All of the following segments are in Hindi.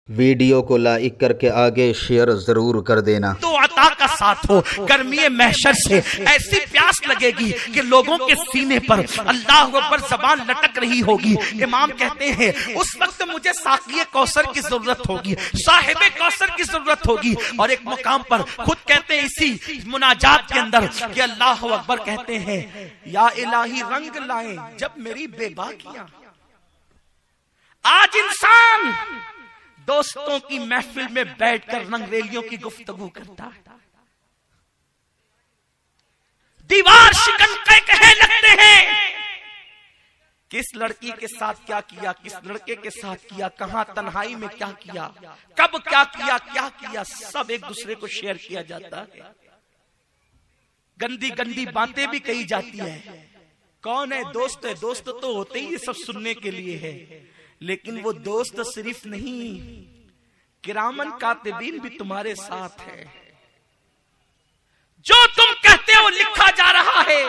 वीडियो को लाइक करके आगे शेयर जरूर कर देना। तो अता का साथ हो, गर्मी महशर से ऐसी प्यास लगेगी कि लोगों के सीने पर अल्लाह अकबर ज़बान लटक रही होगी। इमाम कहते हैं उस वक्त मुझे साक़िए कौसर की जरूरत होगी, साहिबे कौसर की जरूरत होगी। और एक मुकाम पर खुद कहते हैं इसी मुनाजात के अंदर कि अल्लाह अकबर कहते हैं या इलाही रंग लाए जब मेरी बेबाकियां। आज इंसान दोस्तों की महफिल में बैठकर रंगरेलियों की गुफ्तगू करता है, दीवार शिकन कहे लगते हैं किस लड़की के साथ क्या किया, किस लड़के के साथ किया, कहां तन्हाई में क्या किया, कब क्या किया, सब एक दूसरे को शेयर किया जाता है। गंदी गंदी बातें भी कही जाती है। कौन है दोस्त? है दोस्त तो होते ही सब सुनने के लिए है, लेकिन वो दोस्त सिर्फ नहीं, किरामन कातिबीन भी तुम्हारे साथ है। जो तुम कहते हो लिखा जा रहा है।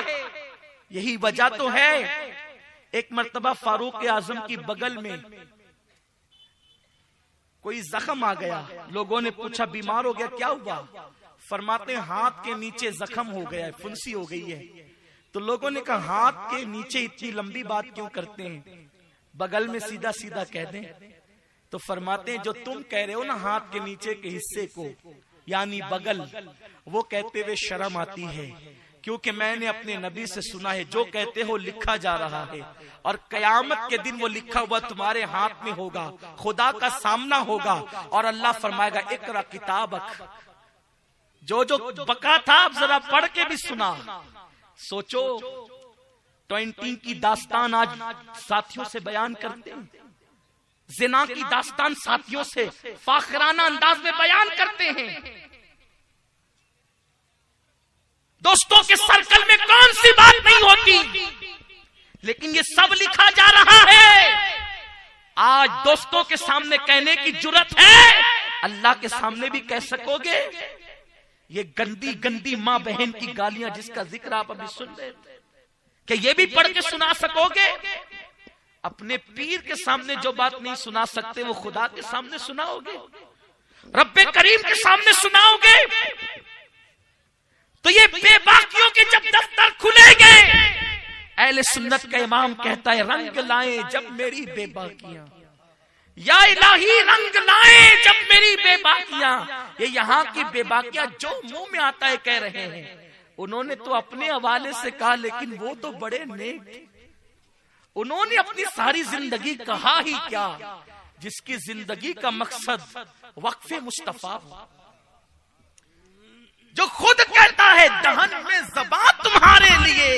यही वजह तो है एक मर्तबा फारूक आजम की बगल में कोई जख्म आ गया। लोगों ने पूछा बीमार हो गया, क्या हुआ? फरमाते हाथ के नीचे जख्म हो गया है, फुंसी हो गई है। तो लोगों ने कहा हाथ के नीचे इतनी लंबी बात क्यों करते हैं, बगल में सीधा सीधा कह दें। तो फरमाते हैं जो तुम कह रहे हो ना हाथ के नीचे के हिस्से को यानी बगल, वो कहते हुए शर्म आती है, क्योंकि मैंने अपने नबी से सुना है जो कहते हो लिखा जा रहा है और कयामत के दिन वो लिखा हुआ तुम्हारे हाथ में होगा, खुदा का सामना होगा और अल्लाह फरमाएगा इकरा किताबक। जो जो बका था आप जरा पढ़ के भी सुना। सोचो 20 की दास्तान आज साथियों से बयान करते हैं, जिना की दास्तान साथियों से फाखराना अंदाज में बयान करते हैं। दोस्तों के सर्कल में कौन सी बात नहीं होती, लेकिन ये सब लिखा जा रहा है। आज दोस्तों के सामने कहने की जुर्रत है, अल्लाह के सामने भी कह सकोगे? ये गंदी गंदी माँ बहन की गालियां जिसका जिक्र आप अभी सुन रहे थे, कि ये भी पढ़ के सुना सकोगे? अपने पीर के सामने जो बात नहीं सुना सकते वो खुदा के सामने सुनाओगे, रब्बे करीम के सामने सुनाओगे? तो ये बेबाकियों के जब दफ्तर खुलेंगे, अहले सुन्नत का इमाम कहता है रंग लाए जब मेरी बेबाकियां, या इलाही रंग लाए जब मेरी बेबाकियां। ये यहाँ की बेबाकियां जो मुंह में आता है कह रहे हैं। उन्होंने तो अपने हवाले से कहा, लेकिन वो तो बड़े नेक, उन्होंने अपनी सारी जिंदगी कहा ही क्या, जिसकी जिंदगी का मकसद वक्फे मुस्तफा हो। जो खुद कहता है दहन में ज़बान तुम्हारे लिए,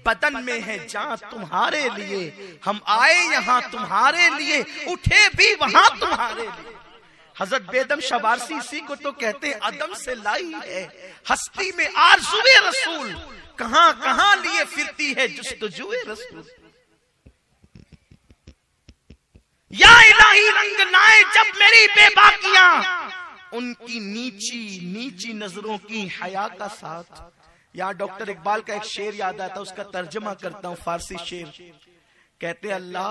बदन में है जान तुम्हारे लिए, हम आए यहाँ तुम्हारे लिए, उठे भी वहां तुम्हारे लिए। हजरत बेदम शबारसी इसी को तो कहते हैं अदम से लाई है हस्ती में आरज़ुए रसूल, कहां कहां लिए फिरती है जुस्तजुए रसूल। या इलाही रंग लाए जब मेरी बेबाकियां, उनकी नीची नीची नजरों की हया का साथ। यहाँ डॉक्टर इकबाल का एक शेर याद आता है, उसका तर्जमा करता हूँ, फारसी शेर। कहते अल्लाह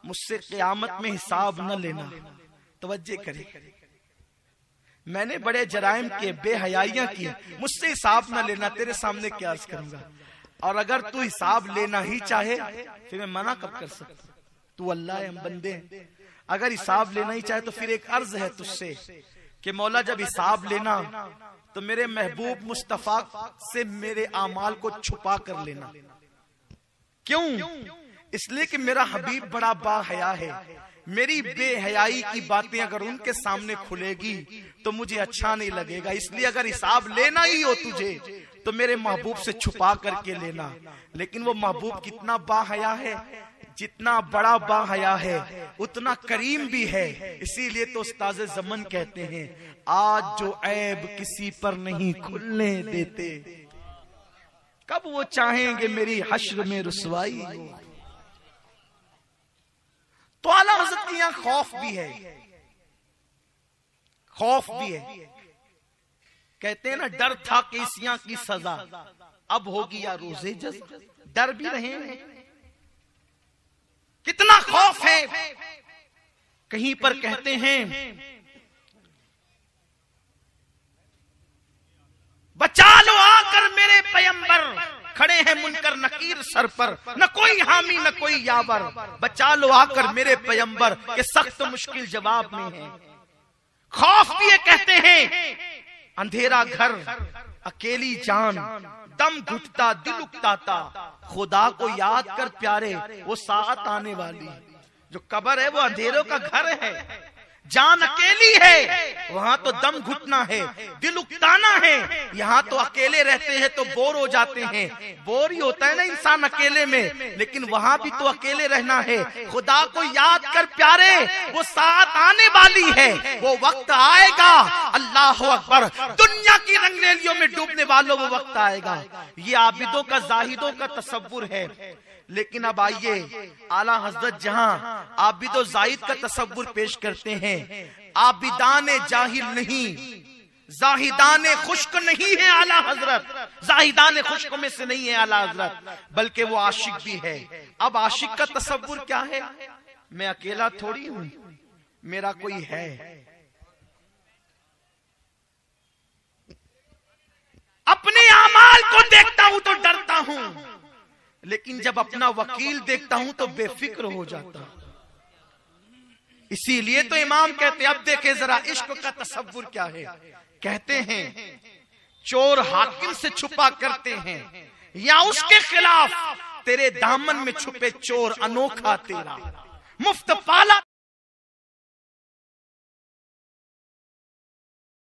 मुझसे क़यामत में हिसाब न लेना। तवज्जो करे, मैंने बड़े जराइम किए, बेहयाइयां की, मुझसे हिसाब न लेना, तेरे सामने क्या अर्ज करूंगा। और अगर तू हिसाब लेना ही चाहे फिर मैं मना कब कर सकता? तू अल्लाह है, हम बंदे हैं। अगर हिसाब लेना ही चाहे तो फिर एक अर्ज है तुझसे कि मौला जब हिसाब लेना तो मेरे महबूब मुस्तफा से मेरे आमाल को छुपा कर लेना। क्यों? इसलिए कि मेरा हबीब बड़ा बाहया है, मेरी बेहयाई की बातें अगर उनके सामने खुलेगी तो मुझे अच्छा नहीं लगेगा। इसलिए अगर हिसाब लेना ही हो तुझे तो मेरे महबूब से छुपा करके लेना। लेकिन वो महबूब कितना बाहया है, जितना बड़ा बाहया है उतना करीम भी है। इसीलिए तो उस्ताद ज़मन कहते हैं आज जो ऐब किसी पर नहीं खुलने देते, कब वो चाहेंगे मेरी हश्र में रुसवाई हो। तो आला हज़रत के यहाँ खौफ भी है, खौफ भी है। कहते हैं ना डर था केसियां की सजा, अब होगी या रोज़े जज़ा। डर भी रहे हैं, कितना खौफ है। कहीं पर कहते हैं बचा लो आकर मेरे पैगंबर, खड़े हैं मुनकर नकीर सर पर, न कोई हामी न कोई यावर। बचा लो आकर मेरे पैगंबर के सख्त मुश्किल जवाब में है। खौफ दिए कहते हैं अंधेरा घर अकेली जान, दम घुटता दिल उकताता, खुदा को याद कर प्यारे वो साथ आने वाली। जो कब्र है वो अंधेरों का घर है, जान अकेली है, वहां तो दम घुटना है, दिल उकताना है। यहाँ तो अकेले रहते हैं तो बोर हो जाते हैं, बोर ही होता है ना इंसान अकेले में, लेकिन वहां भी तो अकेले रहना है। खुदा को याद कर प्यारे वो साथ आने वाली है, वो वक्त आएगा। अल्लाह अकबर, दुनिया की रंगरेलियों में डूबने वालों वो वक्त आएगा। ये आबिदों का जाहिदों का तसव्वुर है। लेकिन अब आइए आला हजरत जहां आबिदो जाहिद का तसव्वुर पेश करते हैं, आबिदाने जाहिल नहीं, जाहिदाने खुश्क नहीं है आला हजरत, जाहिदाने खुश्क में से नहीं है आला हजरत, बल्कि वो आशिक भी है। अब आशिक का तसव्वुर क्या है? मैं अकेला थोड़ी हूं, मेरा कोई है। अपने आमाल को देखता हूं तो डरता हूं, लेकिन जब अपना वकील देखता हूं तो बेफिक्र हो जाता हूं। इसीलिए तो इमाम कहते हैं, अब देखे जरा इश्क का तसव्वुर क्या है। कहते हैं चोर हाकिम से छुपा करते हैं, या उसके खिलाफ तेरे दामन में छुपे चोर अनोखा तेरा, मुफ्त पाला